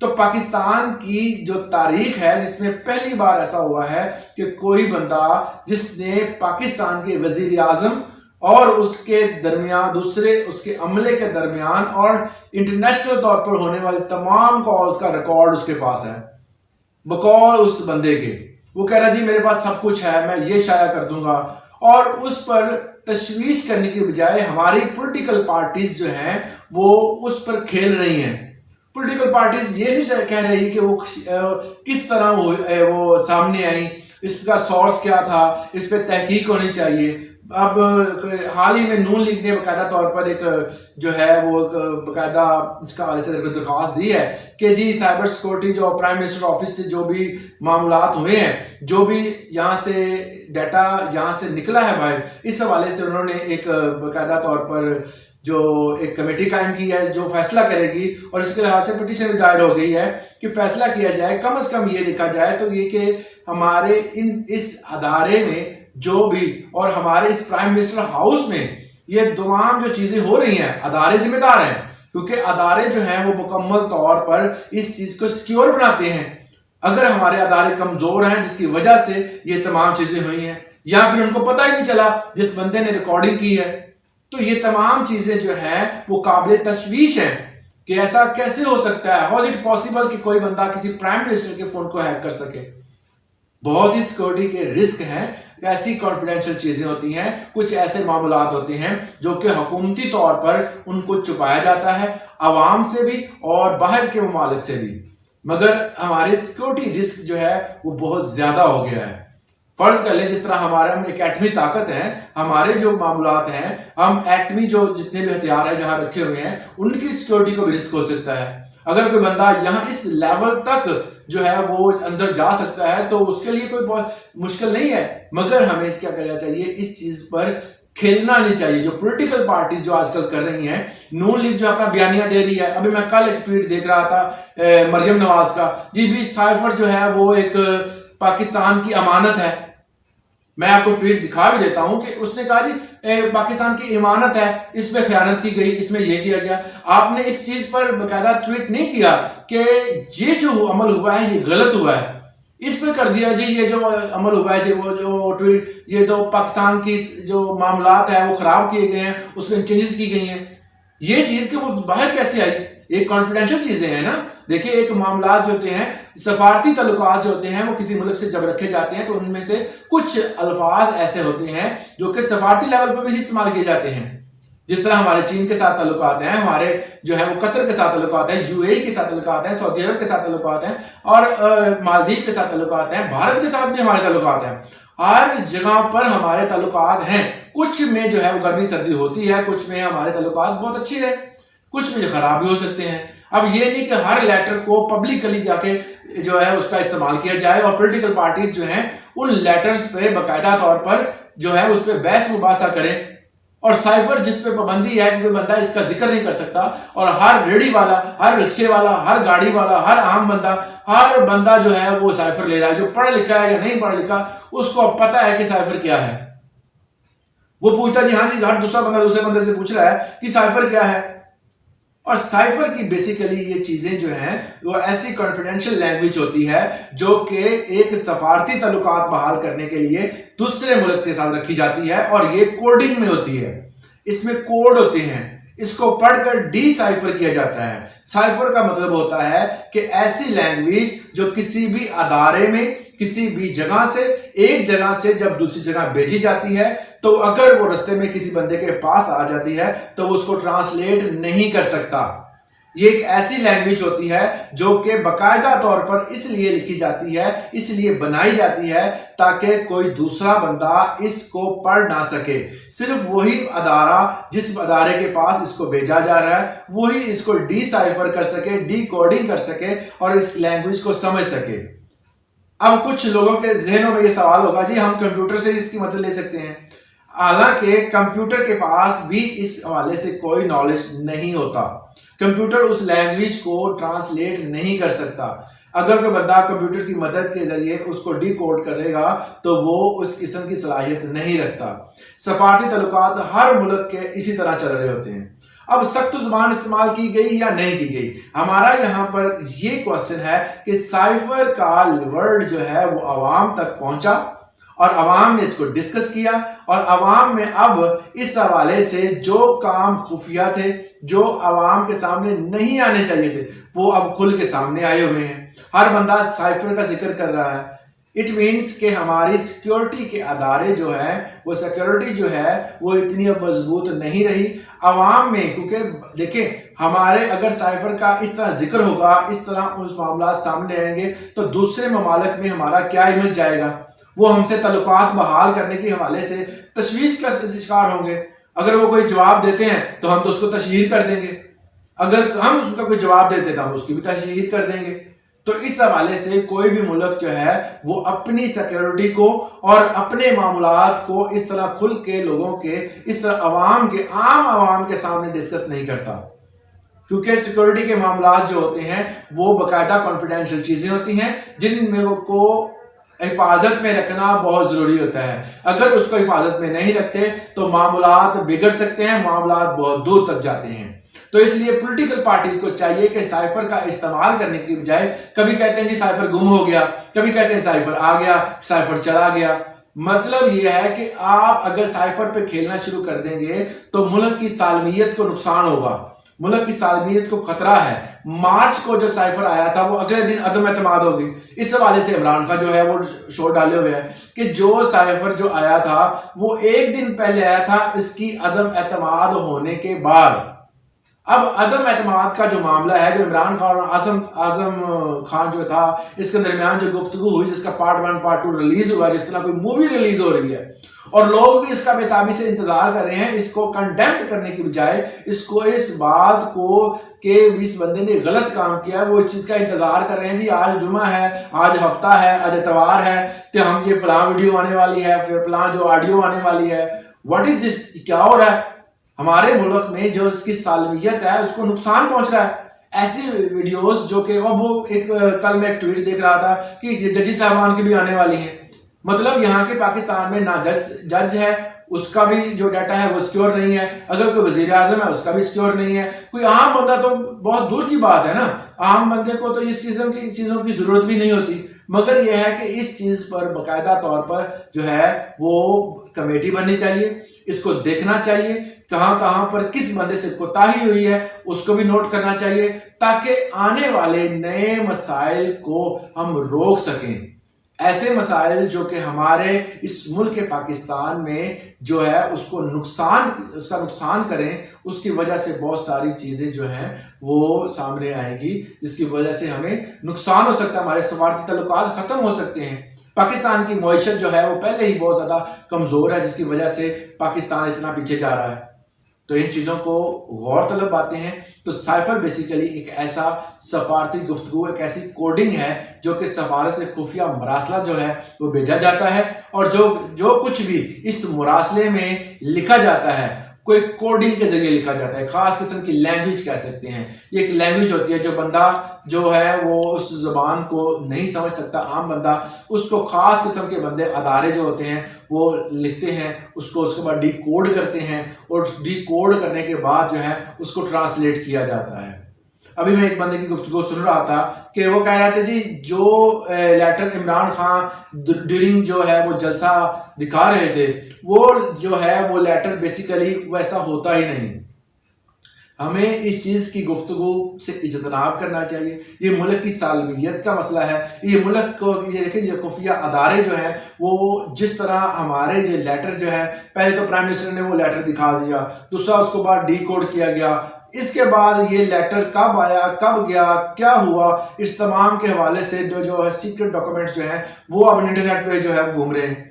تو پاکستان کی جو تاریخ ہے جس میں پہلی بار ایسا ہوا ہے کہ کوئی بندہ جس نے پاکستان کے وزیر اعظم اور اس کے درمیان دوسرے اس کے عملے کے درمیان اور انٹرنیشنل طور پر ہونے والے تمام کالز کا ریکارڈ اس کے پاس ہے بقول اس بندے کے، وہ کہہ رہا جی میرے پاس سب کچھ ہے، میں یہ شائع کر دوں گا، اور اس پر تشویش کرنے کے بجائے ہماری پولیٹیکل پارٹیز جو ہیں وہ اس پر کھیل رہی ہیں۔ پولیٹیکل پارٹیز یہ نہیں کہہ رہی کہ وہ کس طرح وہ سامنے آئیں، اس کا سورس کیا تھا، اس پہ تحقیق ہونی چاہیے۔ اب حال ہی میں نون لیگ نے باقاعدہ طور پر ایک جو ہے وہ باقاعدہ اس کا حوالے سے درخواست دی ہے کہ جی سائبر سیکورٹی جو پرائم منسٹر آفس سے جو بھی معاملات ہوئے ہیں، جو بھی یہاں سے ڈیٹا یہاں سے نکلا ہے باہر، اس حوالے سے انہوں نے ایک باقاعدہ طور پر جو ایک کمیٹی قائم کی ہے جو فیصلہ کرے گی، اور اس کے لحاظ سے پٹیشن بھی دائر ہو گئی ہے کہ فیصلہ کیا جائے، کم از کم یہ دیکھا جائے تو یہ کہ ہمارے اس ادارے میں جو بھی اور ہمارے اس پرائم منسٹر ہاؤس میں یہ تمام جو چیزیں ہو رہی ہیں، ادارے ذمہ دار ہیں، کیونکہ ادارے جو ہیں وہ مکمل طور پر اس چیز کو سیکیور بناتے ہیں۔ اگر ہمارے ادارے کمزور ہیں جس کی وجہ سے یہ تمام چیزیں ہوئی ہیں، یا پھر ان کو پتہ ہی نہیں چلا جس بندے نے ریکارڈنگ کی ہے، تو یہ تمام چیزیں جو ہیں وہ قابل تشویش ہیں کہ ایسا کیسے ہو سکتا ہے، ہاؤ از اٹ پاسبل کہ کوئی بندہ کسی پرائم منسٹر کے فون کو ہیک کر سکے۔ بہت ہی سیکورٹی کے رسک ہیں، ایسی کانفیڈینشیل چیزیں ہوتی ہیں، کچھ ایسے معاملات ہوتے ہیں جو کہ حکومتی طور پر ان کو چھپایا جاتا ہے عوام سے بھی اور باہر کے ممالک سے بھی، مگر ہمارے سیکورٹی رسک جو ہے وہ بہت زیادہ ہو گیا ہے۔ فرض کر لیں جس طرح ہمارا ایک ایٹمی طاقت ہے، ہمارے جو معاملات ہیں، ہم ایٹمی جو جتنے بھی ہتھیار ہیں جہاں رکھے ہوئے ہیں ان کی سیکورٹی کو بھی رسک ہو سکتا ہے۔ اگر کوئی بندہ یہاں اس لیول تک جو ہے وہ اندر جا سکتا ہے تو اس کے لیے کوئی بہت مشکل نہیں ہے، مگر ہمیں کیا کرنا چاہیے، اس چیز پر کھیلنا نہیں چاہیے۔ جو پولیٹیکل پارٹیز جو آج کل کر رہی ہیں، نون لیگ جو اپنا بیانیہ دے رہی ہے، ابھی میں کل ایک ٹویٹ دیکھ رہا تھا مریم نواز کا، جی بھی سائفر جو ہے وہ ایک پاکستان کی امانت ہے۔ میں آپ کو ٹویٹ دکھا بھی دیتا ہوں کہ اس نے کہا جی پاکستان کی امانت ہے، اس میں خیانت کی گئی، اس میں یہ کیا گیا۔ آپ نے اس چیز پر باقاعدہ ٹویٹ نہیں کیا کہ یہ جو عمل ہوا ہے یہ غلط ہوا ہے، اس پہ کر دیا جی یہ جو عمل ہوا ہے جی وہ جو ٹویٹ، یہ تو پاکستان کی جو معاملات ہیں وہ خراب کیے گئے ہیں، اس میں چینجز کی گئی ہیں۔ یہ چیز کہ وہ باہر کیسے آئی؟ ایک کانفیڈینشیل چیزیں ہیں نا۔ دیکھیں ایک معاملات جو ہوتے ہیں، سفارتی تعلقات جو ہوتے ہیں، وہ کسی ملک سے جب رکھے جاتے ہیں تو ان میں سے کچھ الفاظ ایسے ہوتے ہیں جو کہ سفارتی لیول پر بھی استعمال کیے جاتے ہیں۔ جس طرح ہمارے چین کے ساتھ تعلقات ہیں، ہمارے جو ہے وہ قطر کے ساتھ تعلقات ہیں، یو اے ای کے ساتھ تعلقات ہیں، سعودی عرب کے ساتھ تعلقات ہیں، اور مالدیپ کے ساتھ تعلقات ہیں، بھارت کے ساتھ بھی ہمارے تعلقات ہیں۔ ہر جگہ پر ہمارے تعلقات ہیں، کچھ میں جو ہے وہ گرمی سردی ہوتی ہے، کچھ میں ہمارے تعلقات بہت اچھے ہیں، کچھ میں خراب بھی ہو سکتے ہیں۔ اب یہ نہیں کہ ہر لیٹر کو پبلکلی جا کے جو ہے اس کا استعمال کیا جائے، اور پولیٹیکل پارٹیز جو ہیں ان لیٹرز پہ باقاعدہ طور پر جو ہے اس پہ بحث مباحثہ کریں، اور سائفر جس پہ پابندی ہے کہ کوئی بندہ اس کا ذکر نہیں کر سکتا، اور ہر ریڑھی والا، ہر رکشے والا، ہر گاڑی والا، ہر عام بندہ، ہر بندہ جو ہے وہ سائفر لے رہا ہے، جو پڑھ لکھا ہے یا نہیں پڑھ لکھا، اس کو پتہ ہے کہ سائفر کیا ہے۔ وہ پوچھتا جی ہاں جی، ہر دوسرا بندہ دوسرے بندے سے پوچھ رہا ہے کہ سائفر کیا ہے۔ اور سائفر کی بیسیکلی یہ چیزیں جو ہیں وہ ایسی کانفیڈینشیل لینگویج ہوتی ہے جو کہ ایک سفارتی تعلقات بحال کرنے کے لیے دوسرے ملک کے ساتھ رکھی جاتی ہے، اور یہ کوڈنگ میں ہوتی ہے، اس میں کوڈ ہوتے ہیں، اس کو پڑھ کر ڈی سائفر کیا جاتا ہے۔ سائفر کا مطلب ہوتا ہے کہ ایسی لینگویج جو کسی بھی ادارے میں کسی بھی جگہ سے، ایک جگہ سے جب دوسری جگہ بھیجی جاتی ہے تو اگر وہ رستے میں کسی بندے کے پاس آ جاتی ہے تو وہ اس کو ٹرانسلیٹ نہیں کر سکتا۔ یہ ایک ایسی لینگویج ہوتی ہے جو کہ باقاعدہ طور پر اس لیے لکھی جاتی ہے، اس لیے بنائی جاتی ہے تاکہ کوئی دوسرا بندہ اس کو پڑھ نہ سکے۔ صرف وہی ادارہ جس ادارے کے پاس اس کو بھیجا جا رہا ہے وہی اس کو ڈی سائفر کر سکے، ڈی کوڈنگ کر سکے اور اس لینگویج کو سمجھ سکے۔ اب کچھ لوگوں کے ذہنوں میں یہ سوال ہوگا جی ہم کمپیوٹر سے اس کی مدد لے سکتے ہیں، حالانکہ کمپیوٹر کے پاس بھی اس حوالے سے کوئی نالج نہیں ہوتا۔ کمپیوٹر اس لینگویج کو ٹرانسلیٹ نہیں کر سکتا۔ اگر کوئی بندہ کمپیوٹر کی مدد کے ذریعے اس کو ڈی کوڈ کرے گا تو وہ اس قسم کی صلاحیت نہیں رکھتا۔ سفارتی تعلقات ہر ملک کے اسی طرح چل رہے ہوتے ہیں۔ اب سخت زبان استعمال کی گئی یا نہیں کی گئی؟ ہمارا یہاں پر یہ کوسچن ہے کہ سائفر کا ورڈ جو ہے وہ عوام تک پہنچا اور عوام نے اس کو ڈسکس کیا، اور عوام میں اب اس حوالے سے جو کام خفیہ تھے، جو عوام کے سامنے نہیں آنے چاہیے تھے، وہ اب کھل کے سامنے آئے ہوئے ہیں۔ ہر بندہ سائفر کا ذکر کر رہا ہے۔ اٹ مینس کہ ہماری سیکیورٹی کے ادارے جو ہیں، وہ سیکیورٹی جو ہے وہ اتنی اب مضبوط نہیں رہی عوام میں، کیونکہ دیکھیں ہمارے اگر سائفر کا اس طرح ذکر ہوگا، اس طرح اس معاملات سامنے آئیں گے تو دوسرے ممالک میں ہمارا کیا امیج جائے گا؟ وہ ہم سے تعلقات بحال کرنے کے حوالے سے تشویش کا شکار ہوں گے۔ اگر وہ کوئی جواب دیتے ہیں تو ہم تو اس کو تشہیر کر دیں گے، اگر ہم اس کا کوئی جواب دیتے تو ہم اس کی بھی تشہیر کر دیں گے۔ تو اس حوالے سے کوئی بھی ملک جو ہے وہ اپنی سیکیورٹی کو اور اپنے معاملات کو اس طرح کھل کے لوگوں کے، اس طرح عوام کے، عام عوام کے سامنے ڈسکس نہیں کرتا، کیونکہ سیکیورٹی کے معاملات جو ہوتے ہیں وہ باقاعدہ کانفیڈینشیل چیزیں ہوتی ہیں جن میں وہ کو حفاظت میں رکھنا بہت ضروری ہوتا ہے۔ اگر اس کو حفاظت میں نہیں رکھتے تو معاملات بگڑ سکتے ہیں، معاملات بہت دور تک جاتے ہیں۔ تو اس لیے پولیٹیکل پارٹیز کو چاہیے کہ سائفر کا استعمال کرنے کی بجائے، کبھی کہتے ہیں جی سائفر گم ہو گیا، کبھی کہتے ہیں سائفر آ گیا، سائفر چلا گیا۔ مطلب یہ ہے کہ آپ اگر سائفر پہ کھیلنا شروع کر دیں گے تو ملک کی سالمیت کو نقصان ہوگا، ملک کی سالمیت کو خطرہ ہے۔ مارچ کو جو سائفر آیا تھا وہ اگلے دن عدم اعتماد ہوگی۔ اس حوالے سے عمران خان جو ہے وہ شو ڈالے ہوئے ہیں کہ جو سائفر جو آیا تھا وہ ایک دن پہلے آیا تھا اس کی عدم اعتماد ہونے کے بعد۔ اب عدم اعتماد کا جو معاملہ ہے، جو عمران خان اور اعظم خان جو تھا، اس کے درمیان جو گفتگو ہوئی، جس کا پارٹ 1 پارٹ 2 ریلیز ہوا، جس طرح کوئی مووی ریلیز ہو رہی ہے اور لوگ بھی اس کا بے تابی سے انتظار کر رہے ہیں، اس کو کنڈیمٹ کرنے کی بجائے اس بات کو کہ اس بندے نے غلط کام کیا ہے، وہ اس چیز کا انتظار کر رہے ہیں۔ جی آج جمعہ ہے، آج ہفتہ ہے، آج اتوار ہے، کہ ہم یہ فلاں ویڈیو آنے والی ہے، پھر فلاں جو آڈیو آنے والی ہے۔ واٹ از دس؟ کیا ہو رہا ہے؟ ہمارے ملک میں جو اس کی سالمیت ہے اس کو نقصان پہنچ رہا ہے۔ ایسی ویڈیوز جو کہ کل میں ایک ٹویٹ دیکھ رہا تھا کہ ججی صاحبان کی بھی آنے والی ہیں۔ مطلب یہاں کے پاکستان میں نہ جج ہے، اس کا بھی جو ڈیٹا ہے وہ سیکیور نہیں ہے، اگر کوئی وزیر اعظم ہے اس کا بھی سیکیور نہیں ہے، کوئی عام بندہ تو بہت دور کی بات ہے نا، عام بندے کو تو اس قسم کی چیزوں کی ضرورت بھی نہیں ہوتی۔ مگر یہ ہے کہ اس چیز پر باقاعدہ طور پر جو ہے وہ کمیٹی بننی چاہیے، اس کو دیکھنا چاہیے، کہاں کہاں پر کس بندے سے کوتاہی ہوئی ہے اس کو بھی نوٹ کرنا چاہیے، تاکہ آنے والے نئے مسائل کو ہم روک سکیں۔ ایسے مسائل جو کہ ہمارے اس ملک پاکستان میں جو ہے اس کا نقصان کریں، اس کی وجہ سے بہت ساری چیزیں جو ہیں وہ سامنے آئیں گی، جس کی وجہ سے ہمیں نقصان ہو سکتا ہے، ہمارے سفارتی تعلقات ختم ہو سکتے ہیں۔ پاکستان کی معیشت جو ہے وہ پہلے ہی بہت زیادہ کمزور ہے، جس کی وجہ سے پاکستان اتنا پیچھے جا رہا ہے۔ تو ان چیزوں کو غور طلب باتیں ہیں۔ تو سائفر بیسیکلی ایک ایسا سفارتی گفتگو، ایک ایسی کوڈنگ ہے جو کہ سفارت سے خفیہ مراسلہ جو ہے وہ بھیجا جاتا ہے، اور جو کچھ بھی اس مراسلے میں لکھا جاتا ہے کوئی کوڈنگ کے ذریعے لکھا جاتا ہے، خاص قسم کی لینگویج کہہ سکتے ہیں۔ یہ ایک لینگویج ہوتی ہے، جو بندہ جو ہے وہ اس زبان کو نہیں سمجھ سکتا، عام بندہ، اس کو خاص قسم کے بندے، ادارے جو ہوتے ہیں وہ لکھتے ہیں، اس کے بعد ڈی کوڈ کرتے ہیں، اور ڈی کوڈ کرنے کے بعد جو ہے اس کو ٹرانسلیٹ کیا جاتا ہے۔ ابھی میں ایک بندے کی گفتگو سن رہا تھا کہ وہ کہہ رہے تھے جی جو لیٹر عمران خان ڈیورنگ جو ہے وہ جلسہ دکھا رہے تھے، وہ جو ہے وہ لیٹر بیسیکلی ویسا ہوتا ہی نہیں۔ ہمیں اس چیز کی گفتگو سے اجتناب کرنا چاہیے۔ یہ ملک کی سالمیت کا مسئلہ ہے۔ یہ ملک کو یہ دیکھیں، یہ خفیہ ادارے جو ہیں وہ جس طرح ہمارے یہ لیٹر جو ہے، پہلے تو پرائم منسٹر نے وہ لیٹر دکھا دیا، دوسرا اس کو بعد ڈی کوڈ کیا گیا، اس کے بعد یہ لیٹر کب آیا، کب گیا، کیا ہوا، اس تمام کے حوالے سے جو ہے سیکرٹ ڈاکومنٹ جو ہیں وہ اب انٹرنیٹ پہ جو ہے گھوم رہے ہیں۔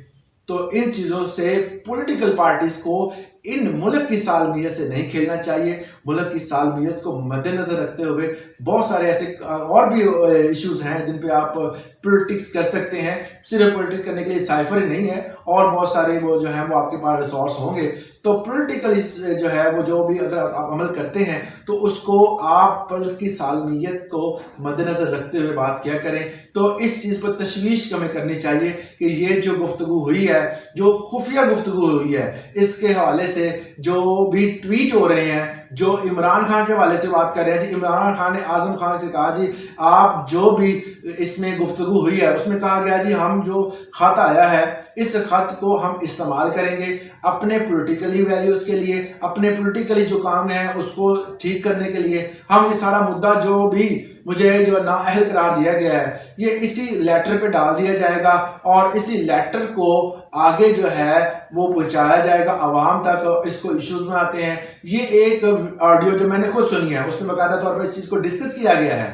تو ان چیزوں سے پولیٹیکل پارٹیز کو ان ملک کی سالمیت سے نہیں کھیلنا چاہیے۔ ملک کی سالمیت کو مد نظر رکھتے ہوئے بہت سارے ایسے اور بھی ایشوز ہیں جن پہ آپ پولیٹکس کر سکتے ہیں۔ صرف پولیٹکس کرنے کے لیے سائفر ہی نہیں ہے، اور بہت سارے وہ جو ہیں وہ آپ کے پاس ریسورس ہوں گے۔ تو پولیٹیکل جو ہے وہ جو بھی اگر آپ عمل کرتے ہیں تو اس کو آپ ملک کی سالمیت کو مد نظر رکھتے ہوئے بات کیا کریں۔ تو اس چیز پر تشویش ہمیں کرنی چاہیے کہ یہ جو گفتگو ہوئی ہے، جو خفیہ گفتگو ہوئی ہے، اس کے حوالے سے جو بھی ٹویٹ ہو رہے ہیں، جو عمران خان کے حوالے سے بات کر رہے ہیں جی، عمران خان نے اعظم خان سے کہا جی آپ جو بھی اس میں گفتگو ہوئی ہے اس میں کہا گیا جی ہم جو خط آیا ہے اس خط کو ہم استعمال کریں گے اپنے پولیٹیکلی ویلیوز کے لیے، اپنے پولیٹیکلی جو کام ہے اس کو ٹھیک کرنے کے لیے. ہم یہ سارا مدعا جو بھی مجھے جو نااہل قرار دیا گیا ہے یہ اسی لیٹر پہ ڈال دیا جائے گا اور اسی لیٹر کو آگے جو ہے وہ پہنچایا جائے گا عوام تک. اس کو ایشوز بناتے ہیں. یہ ایک آڈیو جو میں نے خود سنی ہے اس میں باقاعدہ طور پر اس چیز کو ڈسکس کیا گیا ہے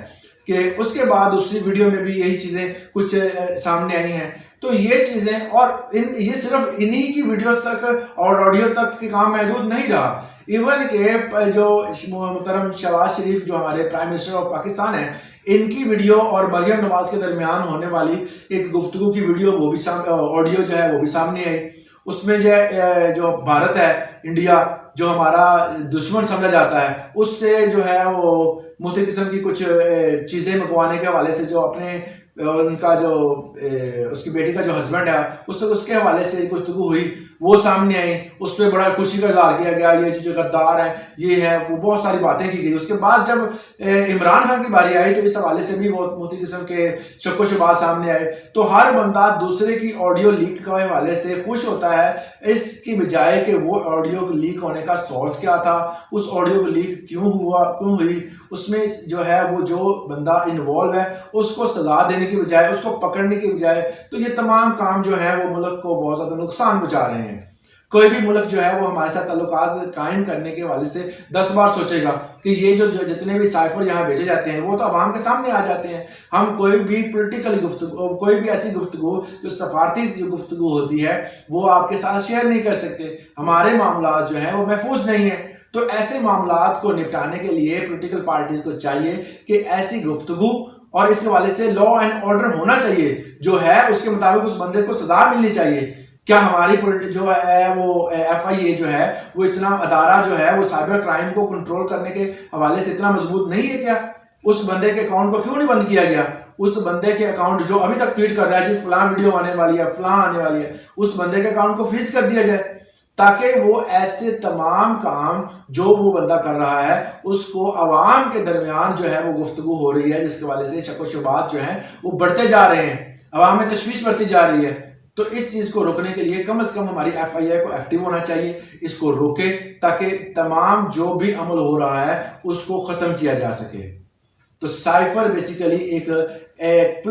کہ اس کے بعد دوسری ویڈیو میں بھی یہی چیزیں کچھ سامنے آئی ہیں. تو یہ چیزیں اور یہ صرف انہی کی ویڈیوز تک اور آڈیو تک کے کام محدود نہیں رہا. ایون کہ جو محترم شہباز شریف جو ہمارے پرائم منسٹر آف پاکستان ہیں ان کی ویڈیو اور مریم نواز کے درمیان ہونے والی ایک گفتگو کی ویڈیو وہ بھی آڈیو جو ہے وہ بھی سامنے آئی. اس میں جو بھارت ہے، انڈیا جو ہمارا دشمن سمجھا جاتا ہے، اس سے جو ہے وہ مختلف قسم کی کچھ چیزیں منگوانے کے حوالے سے جو اپنے ان کا جو اس کی بیٹی کا جو ہسبینڈ ہے اس کے حوالے سے گفتگو ہوئی وہ سامنے آئی. اس پہ بڑا خوشی کا اظہار کیا گیا، یہ جو غدار ہے یہ ہے وہ، بہت ساری باتیں کی گئی. اس کے بعد جب عمران خان کی باری آئی تو اس حوالے سے بھی بہت مختلف قسم کے شک و شبہات سامنے آئے. تو ہر بندہ دوسرے کی آڈیو لیک کے حوالے سے خوش ہوتا ہے اس کی بجائے کہ وہ آڈیو لیک ہونے کا سورس کیا تھا، اس آڈیو لیک کیوں ہوئی، اس میں جو ہے وہ جو بندہ انوالو ہے اس کو سزا دینے کی بجائے، اس کو پکڑنے کی بجائے. تو یہ تمام کام جو ہے وہ ملک کو بہت زیادہ نقصان پہنچا رہے ہیں. کوئی بھی ملک جو ہے وہ ہمارے ساتھ تعلقات قائم کرنے کے حوالے سے 10 بار سوچے گا کہ یہ جو جتنے بھی سائفر یہاں بھیجے جاتے ہیں وہ تو عوام کے سامنے آ جاتے ہیں. ہم کوئی بھی پولیٹیکل گفتگو، کوئی بھی ایسی گفتگو جو سفارتی جو گفتگو ہوتی ہے وہ آپ کے ساتھ شیئر نہیں کر سکتے. ہمارے معاملات جو ہیں وہ محفوظ نہیں ہیں. تو ایسے معاملات کو نپٹانے کے لیے پولیٹیکل پارٹیز کو چاہیے کہ ایسی گفتگو اور اس حوالے سے لا اینڈ آرڈر ہونا چاہیے، جو ہے اس کے مطابق اس بندے کو سزا ملنی چاہیے. کیا ہماری جو ہے وہ ایف آئی اے جو ہے وہ اتنا ادارہ جو ہے وہ سائبر کرائم کو کنٹرول کرنے کے حوالے سے اتنا مضبوط نہیں ہے؟ کیا اس بندے کے اکاؤنٹ کو کیوں نہیں بند کیا گیا؟ اس بندے کے اکاؤنٹ جو ابھی تک ٹویٹ کر رہا ہے جی فلاں ویڈیو آنے والی ہے، فلاں آنے والی ہے، اس بندے کے اکاؤنٹ کو فریز کر دیا جائے تاکہ وہ ایسے تمام کام جو وہ بندہ کر رہا ہے اس کو عوام کے درمیان جو ہے وہ گفتگو ہو رہی ہے جس کے حوالے سے شک و شبہات جو ہیں وہ بڑھتے جا رہے ہیں، عوام میں تشویش بڑھتی جا رہی ہے. تو اس چیز کو روکنے کے لیے کم از کم ہماری ایف آئی اے کو ایکٹیو ہونا چاہیے، اس کو روکے تاکہ تمام جو بھی عمل ہو رہا ہے اس کو ختم کیا جا سکے. تو سائفر بیسیکلی ایک ایک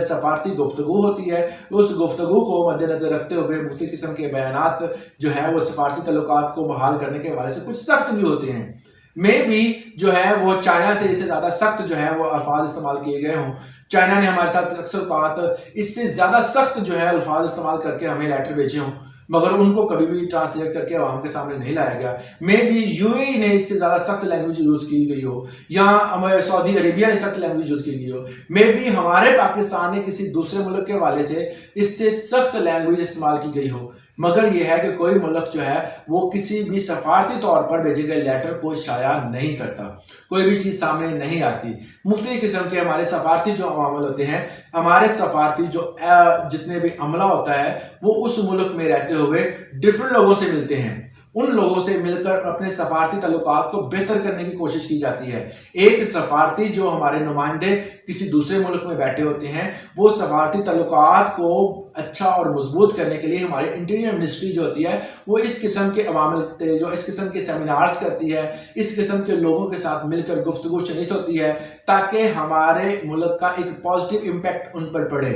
سفارتی گفتگو ہوتی ہے. اس گفتگو کو مد نظر رکھتے ہوئے مختلف قسم کے بیانات جو ہے وہ سفارتی تعلقات کو بحال کرنے کے حوالے سے کچھ سخت بھی ہوتے ہیں. میں بھی جو ہے وہ چائنا سے اس سے زیادہ سخت جو ہے وہ الفاظ استعمال کیے گئے ہوں. چائنا نے ہمارے ساتھ اکثر اوقات اس سے زیادہ سخت جو ہے الفاظ استعمال کر کے ہمیں لیٹر بھیجے ہوں، مگر ان کو کبھی بھی ٹرانسلیٹ کر کے عوام کے سامنے نہیں لایا گیا. میں بھی یو اے ای نے اس سے زیادہ سخت لینگویج یوز کی گئی ہو، یا سعودی عربیہ نے سخت لینگویج یوز کی گئی ہو، میں بھی ہمارے پاکستان نے کسی دوسرے ملک کے حوالے سے اس سے سخت لینگویج استعمال کی گئی ہو. مگر یہ ہے کہ کوئی ملک جو ہے وہ کسی بھی سفارتی طور پر بھیجے گئے لیٹر کو شائع نہیں کرتا، کوئی بھی چیز سامنے نہیں آتی. مختلف قسم کے ہمارے سفارتی جو عوامل ہوتے ہیں، ہمارے سفارتی جو جتنے بھی عملہ ہوتا ہے وہ اس ملک میں رہتے ہوئے ڈفرنٹ لوگوں سے ملتے ہیں. ان لوگوں سے مل کر اپنے سفارتی تعلقات کو بہتر کرنے کی کوشش کی جاتی ہے. ایک سفارتی جو ہمارے نمائندے کسی دوسرے ملک میں بیٹھے ہوتے ہیں وہ سفارتی تعلقات کو اچھا اور مضبوط کرنے کے لیے ہمارے انٹیریئر منسٹری جو ہوتی ہے وہ اس قسم کے عوامل جو اس قسم کے سیمینارز کرتی ہے، اس قسم کے لوگوں کے ساتھ مل کر گفتگو شنیس ہوتی ہے تاکہ ہمارے ملک کا ایک پازیٹیو امپیکٹ ان پر پڑے.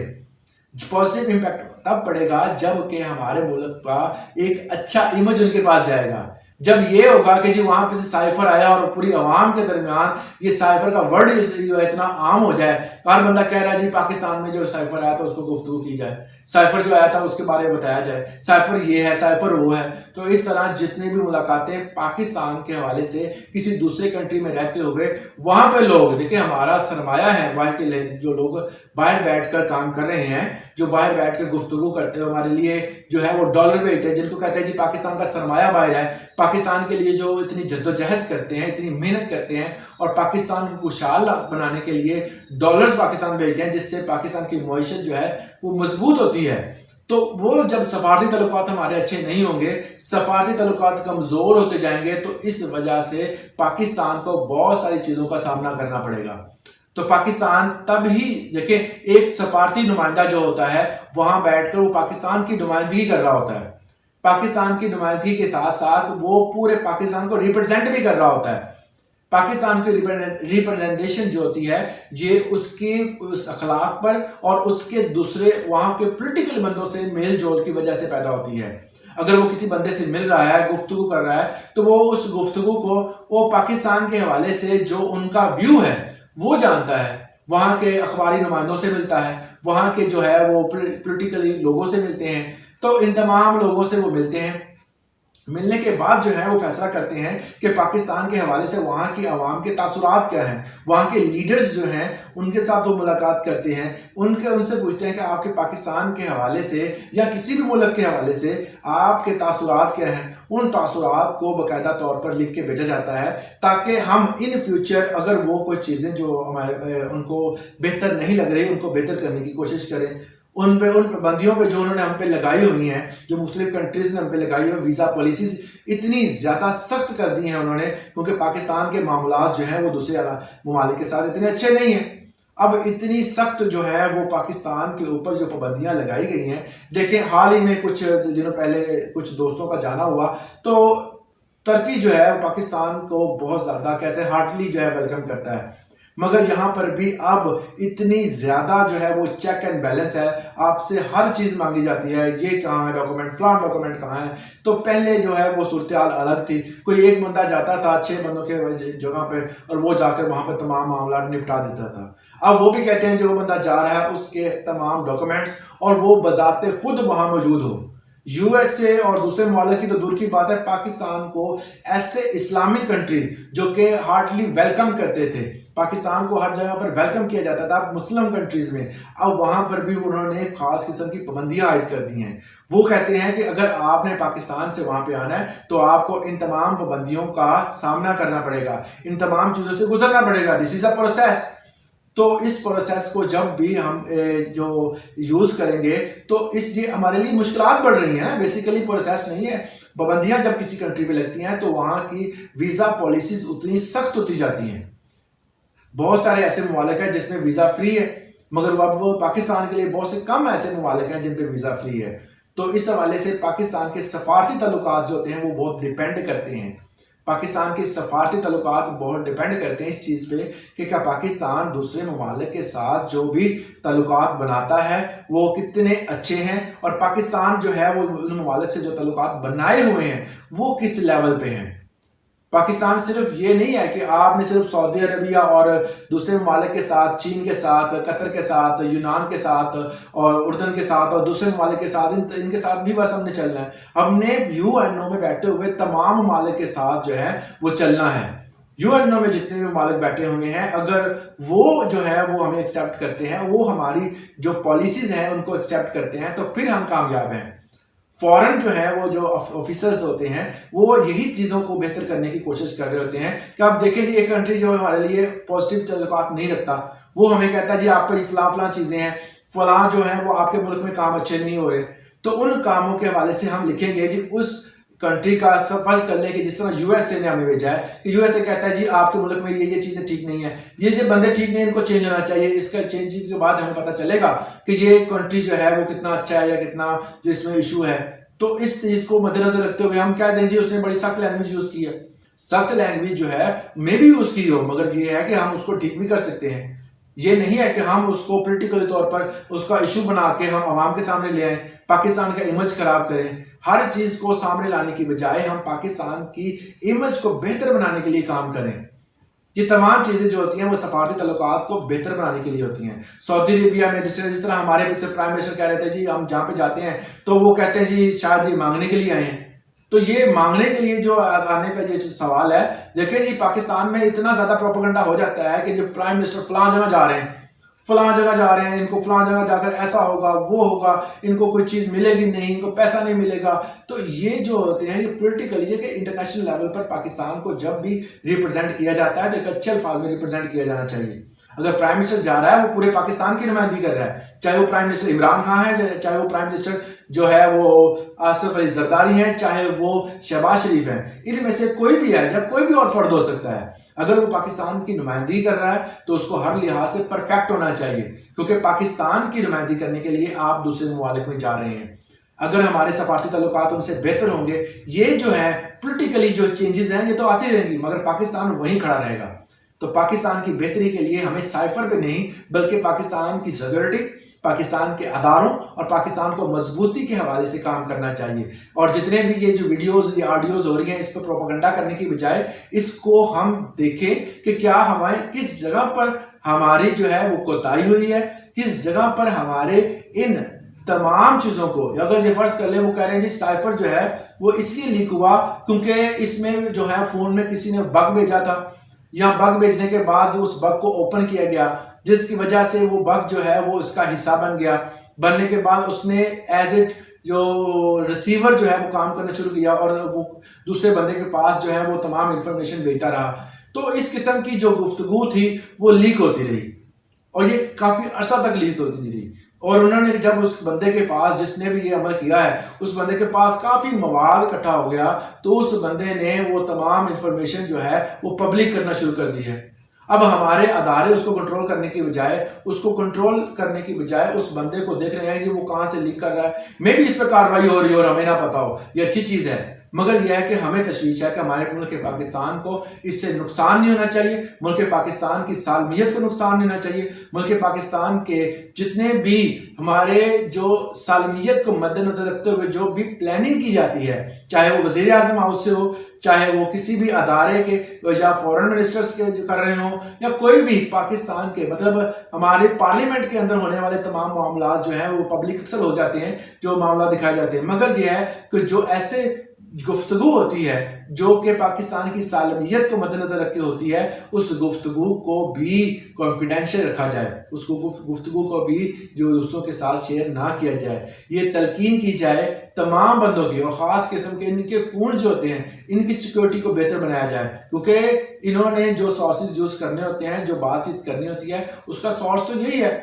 پازیٹیو امپیکٹ تب پڑے گا جب کہ ہمارے ملک کا ایک اچھا امیج ان کے پاس جائے گا. جب یہ ہوگا کہ جی وہاں پہ سے سائفر آیا اور پوری عوام کے درمیان یہ سائفر کا ورڈ جو ہے اتنا عام ہو جائے، ہر بندہ کہہ رہا ہے جی پاکستان میں جو سائفر آیا تھا اس کو گفتگو کی جائے، سائفر جو آیا تھا اس کے بارے میں بتایا جائے، سائفر یہ ہے، سائفر وہ ہے. تو اس طرح جتنی بھی ملاقاتیں پاکستان کے حوالے سے کسی دوسرے کنٹری میں رہتے ہوئے وہاں پہ لوگ دیکھیں ہمارا سرمایہ ہے، باہر کے جو لوگ باہر بیٹھ کر کام کر رہے ہیں، جو باہر بیٹھ کر گفتگو کرتے ہیں ہمارے لیے جو ہے وہ ڈالر بھیجتے ہیں، جن کو کہتے ہیں جی پاکستان کا سرمایہ باہر ہے، پاکستان کے لیے جو اتنی جدوجہد کرتے ہیں، اتنی محنت کرتے ہیں اور پاکستان کو خوشحال بنانے کے لیے ڈالرز پاکستان بھیجتے ہیں جس سے پاکستان کی معیشت جو ہے وہ مضبوط ہوتی ہے. تو وہ جب سفارتی تعلقات ہمارے اچھے نہیں ہوں گے، سفارتی تعلقات کمزور ہوتے جائیں گے، تو اس وجہ سے پاکستان کو بہت ساری چیزوں کا سامنا کرنا پڑے گا۔ تو پاکستان تب ہی دیکھیں، ایک سفارتی نمائندہ جو ہوتا ہے وہاں بیٹھ کر وہ پاکستان کی نمائندگی کر رہا ہوتا ہے، پاکستان کی نمائندگی کے ساتھ ساتھ وہ پورے پاکستان کو ریپرزینٹ بھی کر رہا ہوتا ہے۔ پاکستان کی ریپرزنٹیشن جو ہوتی ہے یہ اس اخلاق پر اور اس کے دوسرے وہاں کے پولیٹیکل بندوں سے میل جول کی وجہ سے پیدا ہوتی ہے۔ اگر وہ کسی بندے سے مل رہا ہے، گفتگو کر رہا ہے، تو وہ اس گفتگو کو وہ پاکستان کے حوالے سے جو ان کا ویو ہے وہ جانتا ہے، وہاں کے اخباری نمائندوں سے ملتا ہے، وہاں کے جو ہے وہ پولیٹیکلی لوگوں سے ملتے ہیں، تو ان تمام لوگوں سے وہ ملتے ہیں۔ ملنے کے بعد جو ہے وہ فیصلہ کرتے ہیں کہ پاکستان کے حوالے سے وہاں کی عوام کے تاثرات کیا ہیں، وہاں کے لیڈرز جو ہیں ان کے ساتھ وہ ملاقات کرتے ہیں، ان سے پوچھتے ہیں کہ آپ کے پاکستان کے حوالے سے یا کسی بھی ملک کے حوالے سے آپ کے تاثرات کیا ہیں۔ ان تاثرات کو باقاعدہ طور پر لکھ کے بھیجا جاتا ہے تاکہ ہم ان فیوچر اگر وہ کوئی چیزیں جو ہمارے ان کو بہتر نہیں لگ رہی ان کو بہتر کرنے کی کوشش کریں۔ ان پابندیوں پہ جو انہوں نے ہم پہ لگائی ہوئی ہیں، جو مختلف کنٹریز نے ہم پہ لگائی ہوئی ویزا پالیسیز اتنی زیادہ سخت کر دی ہیں انہوں نے، کیونکہ پاکستان کے معاملات جو ہیں وہ دوسرے ممالک کے ساتھ اتنے اچھے نہیں ہیں۔ اب اتنی سخت جو ہے وہ پاکستان کے اوپر جو پابندیاں لگائی گئی ہیں، دیکھیں حال ہی میں کچھ دنوں پہلے کچھ دوستوں کا جانا ہوا، تو ترکی جو ہے پاکستان کو بہت زیادہ کہتے ہیں ہارٹلی جو ہے ویلکم کرتا ہے، مگر یہاں پر بھی اب اتنی زیادہ جو ہے وہ چیک اینڈ بیلنس ہے، آپ سے ہر چیز مانگی جاتی ہے، یہ کہاں ہے ڈاکومنٹ، فلاں ڈاکومنٹ کہاں ہے۔ تو پہلے جو ہے وہ صورتحال الگ تھی، کوئی ایک بندہ جاتا تھا 6 بندوں کے جگہ پہ اور وہ جا کر وہاں پہ تمام معاملات نپٹا دیتا تھا۔ اب وہ بھی کہتے ہیں جو بندہ جا رہا ہے اس کے تمام ڈاکومنٹس اور وہ بذات خود وہاں موجود ہو۔ یو ایس اے اور دوسرے ممالک کی تو دور کی بات ہے، پاکستان کو ایسے اسلامک کنٹری جو کہ ہارٹلی ویلکم کرتے تھے، پاکستان کو ہر جگہ پر ویلکم کیا جاتا تھا مسلم کنٹریز میں، اب وہاں پر بھی انہوں نے خاص قسم کی پابندیاں عائد کر دی ہیں۔ وہ کہتے ہیں کہ اگر آپ نے پاکستان سے وہاں پہ آنا ہے تو آپ کو ان تمام پابندیوں کا سامنا کرنا پڑے گا، ان تمام چیزوں سے گزرنا پڑے گا۔ دس از اے پروسیس۔ تو اس پروسیس کو جب بھی ہم جو یوز کریں گے تو یہ ہمارے لیے مشکلات بڑھ رہی ہیں نا، بیسیکلی پروسیس نہیں ہے۔ پابندیاں جب کسی کنٹری پہ لگتی ہیں تو وہاں کی ویزا پالیسیز اتنی سخت ہوتی جاتی ہیں۔ بہت سارے ایسے ممالک ہیں جس میں ویزا فری ہے، مگر اب وہ پاکستان کے لیے بہت سے کم ایسے ممالک ہیں جن پہ ویزا فری ہے۔ تو اس حوالے سے پاکستان کے سفارتی تعلقات جو ہوتے ہیں وہ بہت ڈیپینڈ کرتے ہیں، پاکستان کے سفارتی تعلقات بہت ڈیپینڈ کرتے ہیں اس چیز پہ کہ کیا پاکستان دوسرے ممالک کے ساتھ جو بھی تعلقات بناتا ہے وہ کتنے اچھے ہیں، اور پاکستان جو ہے وہ ان ممالک سے جو تعلقات بنائے ہوئے ہیں وہ کس لیول پہ ہیں۔ پاکستان صرف یہ نہیں ہے کہ آپ نے صرف سعودی عربیہ اور دوسرے ممالک کے ساتھ، چین کے ساتھ، قطر کے ساتھ، یونان کے ساتھ اور اردن کے ساتھ اور دوسرے ممالک کے ساتھ، ان کے ساتھ بھی بس ہم نے چلنا ہے۔ ہم نے یو این او میں بیٹھے ہوئے تمام ممالک کے ساتھ جو ہے وہ چلنا ہے۔ یو این او میں جتنے بھی ممالک بیٹھے ہوئے ہیں اگر وہ جو ہے وہ ہمیں ایکسیپٹ کرتے ہیں، وہ ہماری جو پالیسیز ہیں ان کو ایکسیپٹ کرتے ہیں، تو پھر ہم کامیاب ہیں۔ فورن جو ہے وہ جو آفیسرز ہوتے ہیں وہ یہی چیزوں کو بہتر کرنے کی کوشش کر رہے ہوتے ہیں کہ آپ دیکھیں جی ایک کنٹری جو ہمارے لیے پازیٹیو تعلقات نہیں رکھتا، وہ ہمیں کہتا ہے جی آپ پر فلاں چیزیں ہیں، فلاں جو ہیں وہ آپ کے ملک میں کام اچھے نہیں ہو رہے، تو ان کاموں کے حوالے سے ہم لکھیں گے جی اس کنٹری کا فرض کر لیں کہ جس طرح یو ایس اے نے ہمیں بھیجا ہے کہ یو ایس اے کہتا ہے جی آپ کے ملک میں یہ چیزیں ٹھیک نہیں ہیں، یہ بندے ٹھیک نہیں ہیں، ان کو چینج ہونا چاہیے۔ اس کا چینجنگ کے بعد ہمیں پتہ چلے گا کہ یہ کنٹری جو ہے وہ کتنا اچھا ہے یا کتنا جو اس میں ایشو ہے۔ تو اس چیز کو مد نظر رکھتے ہوئے ہم کہہ دیں جی اس نے بڑی سخت لینگویج یوز کی ہے، سخت لینگویج جو ہے میں بھی یوز کی ہو، مگر یہ ہے کہ ہم اس کو ٹھیک بھی کر سکتے ہیں۔ یہ نہیں ہے کہ ہم اس کو پولیٹیکل طور پر اس کا ایشو بنا کے ہم عوام کے سامنے لے آئیں، پاکستان کا امیج خراب کریں۔ ہر چیز کو سامنے لانے کی بجائے ہم پاکستان کی امیج کو بہتر بنانے کے لیے کام کریں۔ یہ تمام چیزیں جو ہوتی ہیں وہ سفارتی تعلقات کو بہتر بنانے کے لیے ہوتی ہیں۔ سعودی عربیہ میں جس طرح ہمارے پیچھے پرائم منسٹر کہہ رہے تھے جی ہم جہاں پہ جاتے ہیں تو وہ کہتے ہیں جی شاید یہ مانگنے کے لیے آئے ہیں، تو یہ مانگنے کے لیے جو آنے کا یہ سوال ہے، دیکھیں جی پاکستان میں اتنا زیادہ پروپیگنڈا ہو جاتا ہے کہ جو پرائم منسٹر فلاں جگہ جا رہے ہیں، فلاں جگہ جا رہے ہیں، ان کو فلاں جگہ جا کر ایسا ہوگا وہ ہوگا، ان کو کوئی چیز ملے گی نہیں، ان کو پیسہ نہیں ملے گا۔ تو یہ جو ہوتے ہیں یہ پولیٹیکلی یہ کہ انٹرنیشنل لیول پر پاکستان کو جب بھی ریپرزینٹ کیا جاتا ہے تو ایک اچھے الفاظ میں ریپرزینٹ کیا جانا چاہیے۔ اگر پرائم منسٹر جا رہا ہے وہ پورے پاکستان کی نمائندگی کر رہا ہے، چاہے وہ پرائم منسٹر عمران خان ہے، چاہے وہ پرائم منسٹر جو ہے وہ آصف علی زرداری ہیں، چاہے وہ شہباز شریف ہیں، ان میں سے کوئی بھی ہے یا کوئی بھی اور فرد ہو سکتا ہے، اگر وہ پاکستان کی نمائندگی کر رہا ہے تو اس کو ہر لحاظ سے پرفیکٹ ہونا چاہیے، کیونکہ پاکستان کی نمائندگی کرنے کے لیے آپ دوسرے ممالک میں جا رہے ہیں۔ اگر ہمارے سفارتی تعلقات ان سے بہتر ہوں گے، یہ جو ہے پولیٹیکلی جو چینجز ہیں یہ تو آتی رہیں گی، مگر پاکستان وہیں کھڑا رہے گا۔ تو پاکستان کی بہتری کے لیے ہمیں سائفر پہ نہیں بلکہ پاکستان کی سیکورٹی، پاکستان کے اداروں اور پاکستان کو مضبوطی کے حوالے سے کام کرنا چاہیے، اور جتنے بھی یہ جو ویڈیوز یا آڈیوز ہو رہی ہیں اس پہ پروپیگنڈا کرنے کی بجائے اس کو ہم دیکھیں کہ کیا ہمیں کس جگہ پر ہماری جو ہے وہ کوتاہی ہوئی ہے، کس جگہ پر ہمارے ان تمام چیزوں کو، اگر یہ فرض کر لیں وہ کہہ رہے ہیں جی سائفر جو ہے وہ اس لیے لیک ہوا کیونکہ اس میں جو ہے فون میں کسی نے بگ بھیجا تھا، یا بگ بھیجنے کے بعد اس بگ کو اوپن کیا گیا جس کی وجہ سے وہ بگ جو ہے وہ اس کا حصہ بن گیا، بننے کے بعد اس نے ایز اٹ جو ریسیور جو ہے وہ کام کرنا شروع کیا اور وہ دوسرے بندے کے پاس جو ہے وہ تمام انفارمیشن بھیجتا رہا۔ تو اس قسم کی جو گفتگو تھی وہ لیک ہوتی رہی اور یہ کافی عرصہ تک لیک ہوتی رہی، اور انہوں نے جب اس بندے کے پاس جس نے بھی یہ عمل کیا ہے اس بندے کے پاس کافی مواد اکٹھا ہو گیا تو اس بندے نے وہ تمام انفارمیشن جو ہے وہ پبلک کرنا شروع کر دی ہے۔ اب ہمارے ادارے اس کو کنٹرول کرنے کی بجائے اس بندے کو دیکھ رہے ہیں کہ وہ کہاں سے لیک کر رہا ہے، میں بھی اس پہ کارروائی ہو رہی ہے اور ہمیں نہ پتا ہو، یہ اچھی چیز ہے، مگر یہ ہے کہ ہمیں تشویش ہے کہ ہمارے ملک پاکستان کو اس سے نقصان نہیں ہونا چاہیے، ملک پاکستان کی سالمیت کو نقصان نہیں ہونا چاہیے، ملک پاکستان کے جتنے بھی ہمارے جو سالمیت کو مد نظر رکھتے ہوئے جو بھی پلاننگ کی جاتی ہے، چاہے وہ وزیر اعظم ہاؤس سے ہو، چاہے وہ کسی بھی ادارے کے یا فورن منسٹرز کے کر رہے ہوں، یا کوئی بھی پاکستان کے مطلب ہمارے پارلیمنٹ کے اندر ہونے والے تمام معاملات جو ہیں وہ پبلک اکثر ہو جاتے ہیں، جو معاملات دکھائے جاتے ہیں، مگر یہ ہے کہ جو ایسے گفتگو ہوتی ہے جو کہ پاکستان کی سالمیت کو مد نظر رکھ کے ہوتی ہے، اس گفتگو کو بھی کانفیڈینشیل رکھا جائے، اس کو گفتگو کو بھی جو دوسروں کے ساتھ شیئر نہ کیا جائے، یہ تلقین کی جائے تمام بندوں کی، اور خاص قسم کے ان کے فون جو ہوتے ہیں ان کی سیکیورٹی کو بہتر بنایا جائے، کیونکہ انہوں نے جو سورسز یوز کرنے ہوتے ہیں، جو بات چیت کرنی ہوتی ہے، اس کا سورس تو یہی ہے۔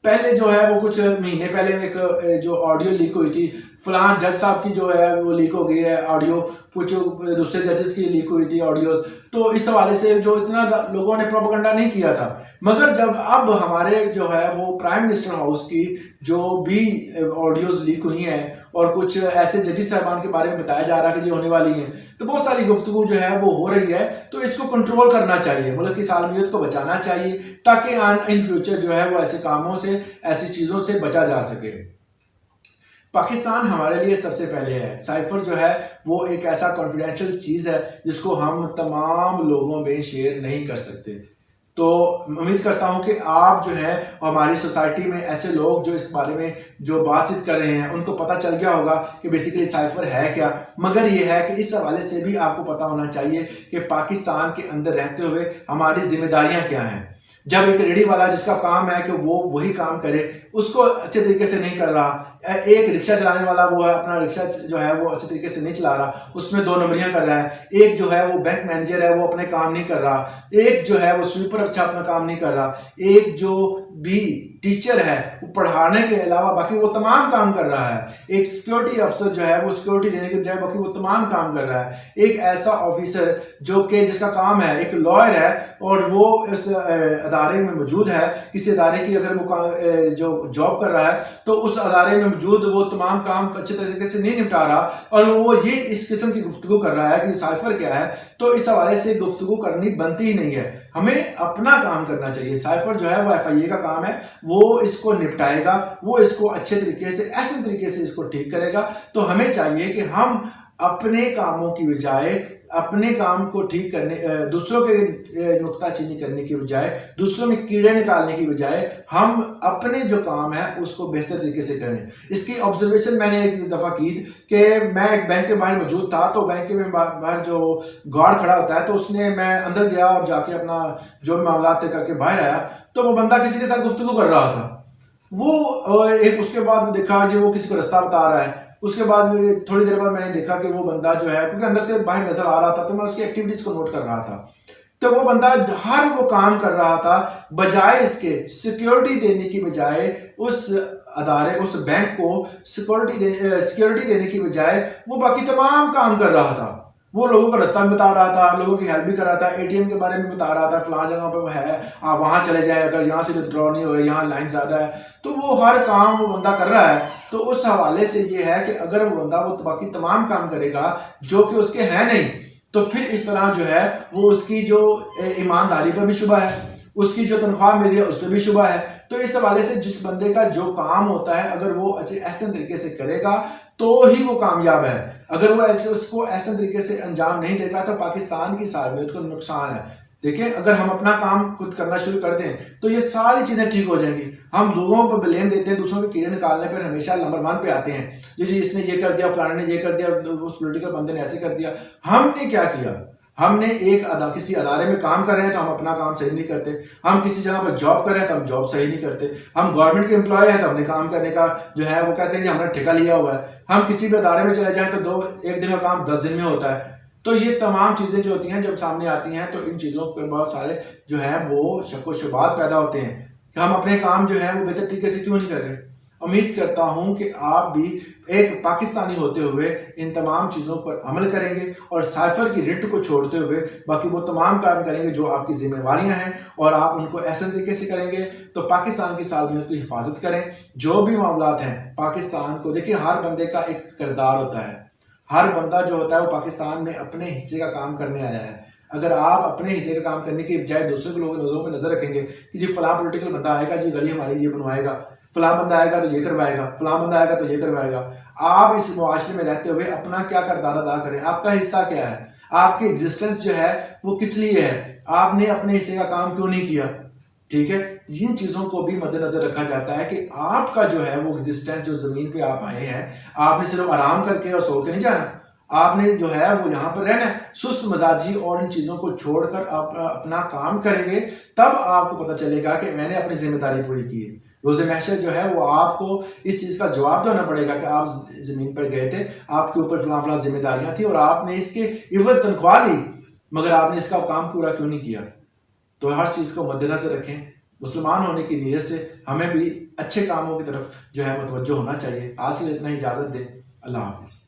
پہلے جو ہے وہ کچھ مہینے پہلے ایک جو آڈیو لیک ہوئی تھی، فلاں جج صاحب کی جو ہے وہ لیک ہو گئی ہے آڈیو، کچھ دوسرے ججز کی لیک ہوئی تھی آڈیوز، تو اس حوالے سے جو اتنا لوگوں نے پروپیگنڈا نہیں کیا تھا، مگر جب اب ہمارے جو ہے وہ پرائم منسٹر ہاؤس کی جو بھی آڈیوز لیک ہوئی ہیں اور کچھ ایسے ججز صاحبان کے بارے میں بتایا جا رہا ہے کہ یہ ہونے والی ہیں، تو بہت ساری گفتگو جو ہے وہ ہو رہی ہے، تو اس کو کنٹرول کرنا چاہیے، ملک کی سالمیت کو بچانا چاہیے تاکہ ان فیوچر جو ہے وہ ایسے کاموں سے، ایسی چیزوں سے بچا جا سکے۔ پاکستان ہمارے لیے سب سے پہلے ہے، سائفر جو ہے وہ ایک ایسا کانفیڈینشیل چیز ہے جس کو ہم تمام لوگوں میں شیئر نہیں کر سکتے، تو امید کرتا ہوں کہ آپ جو ہے ہماری سوسائٹی میں ایسے لوگ جو اس بارے میں جو بات چیت کر رہے ہیں ان کو پتہ چل گیا ہوگا کہ بیسیکلی سائفر ہے کیا، مگر یہ ہے کہ اس حوالے سے بھی آپ کو پتہ ہونا چاہیے کہ پاکستان کے اندر رہتے ہوئے ہماری ذمہ داریاں کیا ہیں۔ جب ایک ریڈی والا جس کا کام ہے کہ وہ وہی کام کرے، اس کو اچھے طریقے سے نہیں کر رہا، ایک رکشہ چلانے والا وہ ہے اپنا رکشہ جو ہے وہ اچھے طریقے سے نہیں چلا رہا، اس میں 2 نمبریاں کر رہا ہے، ایک جو ہے وہ بینک مینیجر ہے وہ اپنے کام نہیں کر رہا، ایک جو ہے وہ سویپر اچھا اپنا کام نہیں کر رہا، ایک جو بھی ٹیچر ہے وہ پڑھانے کے علاوہ باقی وہ تمام کام کر رہا ہے، ایک سیکیورٹی افسر جو ہے وہ سیکیورٹی دینے کے بجائے باقی وہ تمام کام کر رہا ہے، ایک ایسا آفیسر جو کہ جس کا کام ہے، ایک لائر ہے اور وہ اس ادارے میں موجود ہے، کسی ادارے کی اگر وہ جو جاب کر رہا ہے تو اس ادارے میں موجود وہ تمام کام اچھے طریقے سے نہیں نپٹا رہا اور وہ یہ اس قسم کی گفتگو کر رہا ہے کہ سائفر کیا ہے، تو اس حوالے سے گفتگو کرنی بنتی ہی نہیں ہے، ہمیں اپنا کام کرنا چاہیے۔ سائفر جو ہے وہ ایف آئی اے کا کام ہے، وہ اس کو نپٹائے گا، وہ اس کو اچھے طریقے سے ایسے طریقے سے اس کو ٹھیک کرے گا، تو ہمیں چاہیے کہ ہم اپنے کاموں کی بجائے، اپنے کام کو ٹھیک کرنے، دوسروں کے نکتہ چینی کرنے کی بجائے، دوسروں میں کیڑے نکالنے کی بجائے ہم اپنے جو کام ہے اس کو بہتر طریقے سے کریں۔ اس کی آبزرویشن میں نے ایک دفعہ کی کہ میں ایک بینک کے باہر موجود تھا، تو بینک میں باہر جو گارڈ کھڑا ہوتا ہے تو اس نے، میں اندر گیا اور جا کے اپنا جو معاملات طے کر کے باہر آیا تو وہ بندہ کسی کے ساتھ گفتگو کر رہا تھا، وہ ایک اس کے بعد دیکھا کہ وہ کسی کو رستہ بتا رہا ہے، اس کے بعد تھوڑی دیر بعد میں نے دیکھا کہ وہ بندہ جو ہے، کیونکہ اندر سے باہر نظر آ رہا تھا تو میں اس کی ایکٹیویٹیز کو نوٹ کر رہا تھا، تو وہ بندہ ہر وہ کام کر رہا تھا، بجائے اس کے سیکیورٹی دینے کی بجائے اس ادارے اس بینک کو سیکیورٹی دینے کی بجائے وہ باقی تمام کام کر رہا تھا. وہ لوگوں کا رستہ بھی بتا رہا تھا، لوگوں کی ہیلپ بھی کر رہا تھا، اے ٹی ایم کے بارے میں بتا رہا تھا، فلاں جگہ پہ وہ ہے آپ وہاں چلے جائیں، اگر یہاں سے ودرا نہیں ہو رہا، یہاں لائن زیادہ ہے. تو وہ ہر کام وہ بندہ کر رہا ہے. تو اس حوالے سے یہ ہے کہ اگر وہ بندہ وہ باقی تمام کام کرے گا جو کہ اس کے ہیں نہیں، تو پھر اس طرح جو ہے وہ اس کی جو ایمانداری پر بھی شبہ ہے، اس کی جو تنخواہ مل رہی ہے اس پہ بھی شبہ ہے. تو اس حوالے سے جس بندے کا جو کام ہوتا ہے اگر وہ احسن طریقے سے کرے گا تو ہی وہ کامیاب ہے. اگر وہ اس کو احسن طریقے سے انجام نہیں دے گا تو پاکستان کی سالمیت کو نقصان ہے. دیکھیں اگر ہم اپنا کام خود کرنا شروع کر دیں تو یہ ساری چیزیں ٹھیک ہو جائیں گی. ہم لوگوں پر بلیم دیتے ہیں، دوسروں کے کیڑے نکالنے پر ہمیشہ نمبر 1 پہ آتے ہیں. جی اس نے یہ کر دیا، فلانے نے یہ کر دیا، اس پولیٹیکل بندے نے ایسے کر دیا. ہم نے کیا کیا؟ ہم نے کسی ادارے میں کام کر رہے ہیں تو ہم اپنا کام صحیح نہیں کرتے. ہم کسی جگہ پر جاب کر رہے ہیں تو ہم جاب صحیح نہیں کرتے. ہم گورنمنٹ کے امپلائی ہیں تو ہم نے کام کرنے کا جو ہے وہ کہتے ہیں کہ ہم نے ٹھیکہ لیا ہوا ہے. ہم کسی بھی ادارے میں چلے جائیں تو ایک دن کا کام 10 دن میں ہوتا ہے. تو یہ تمام چیزیں جو ہوتی ہیں جب سامنے آتی ہیں تو ان چیزوں پہ بہت سارے جو ہیں وہ شک و شبہات پیدا ہوتے ہیں کہ ہم اپنے کام جو ہے وہ بہتر طریقے سے کیوں نہیں کر رہے. امید کرتا ہوں کہ آپ بھی ایک پاکستانی ہوتے ہوئے ان تمام چیزوں پر عمل کریں گے اور سائفر کی رٹ کو چھوڑتے ہوئے باقی وہ تمام کام کریں گے جو آپ کی ذمہ داریاں ہیں اور آپ ان کو احسن طریقے سے کریں گے تو پاکستان کی سالمیت کی حفاظت کریں. جو بھی معاملات ہیں پاکستان کو دیکھیں، ہر بندے کا ایک کردار ہوتا ہے. ہر بندہ جو ہوتا ہے وہ پاکستان میں اپنے حصے کا کام کرنے آیا ہے. اگر آپ اپنے حصے کا کام کرنے کی بجائے دوسرے لوگوں کے نظروں پہ نظر رکھیں گے کہ جی فلاں پولیٹیکل بندہ آئے گا، جی گلی ہماری یہ بنوائے گا، فلاں بندہ آئے گا تو یہ کروائے گا، فلاں بندہ آئے گا تو یہ کروائے گا. آپ اس معاشرے میں رہتے ہوئے اپنا کیا کردار ادا کریں؟ آپ کا حصہ کیا ہے؟ آپ کی ایگزسٹنس جو ہے وہ کس لیے ہے؟ آپ نے اپنے حصے کا کام کیوں نہیں کیا؟ ٹھیک ہے، جن چیزوں کو بھی مد نظر رکھا جاتا ہے کہ آپ کا جو ہے وہ ایگزسٹنس جو زمین پہ آپ آئے ہیں، آپ نے صرف آرام کر کے اور سو کے نہیں جانا. آپ نے جو ہے وہ یہاں پر رہنا ہے. سست مزاجی اور ان چیزوں کو چھوڑ کر آپ اپنا کام کریں گے تب آپ کو پتہ چلے گا کہ میں نے اپنی ذمہ داری پوری کی ہے. روز محشر جو ہے وہ آپ کو اس چیز کا جواب دینا پڑے گا کہ آپ زمین پر گئے تھے، آپ کے اوپر فلاں فلاں ذمہ داریاں تھیں اور آپ نے اس کے عوض تنخواہ لی، مگر آپ نے اس کا کام پورا کیوں نہیں کیا. تو ہر چیز کو مد نظر رکھیں. مسلمان ہونے کی نیت سے ہمیں بھی اچھے کاموں کی طرف جو ہے متوجہ ہونا چاہیے. آج کے لیے اتنا ہی اجازت دیں. اللہ حافظ.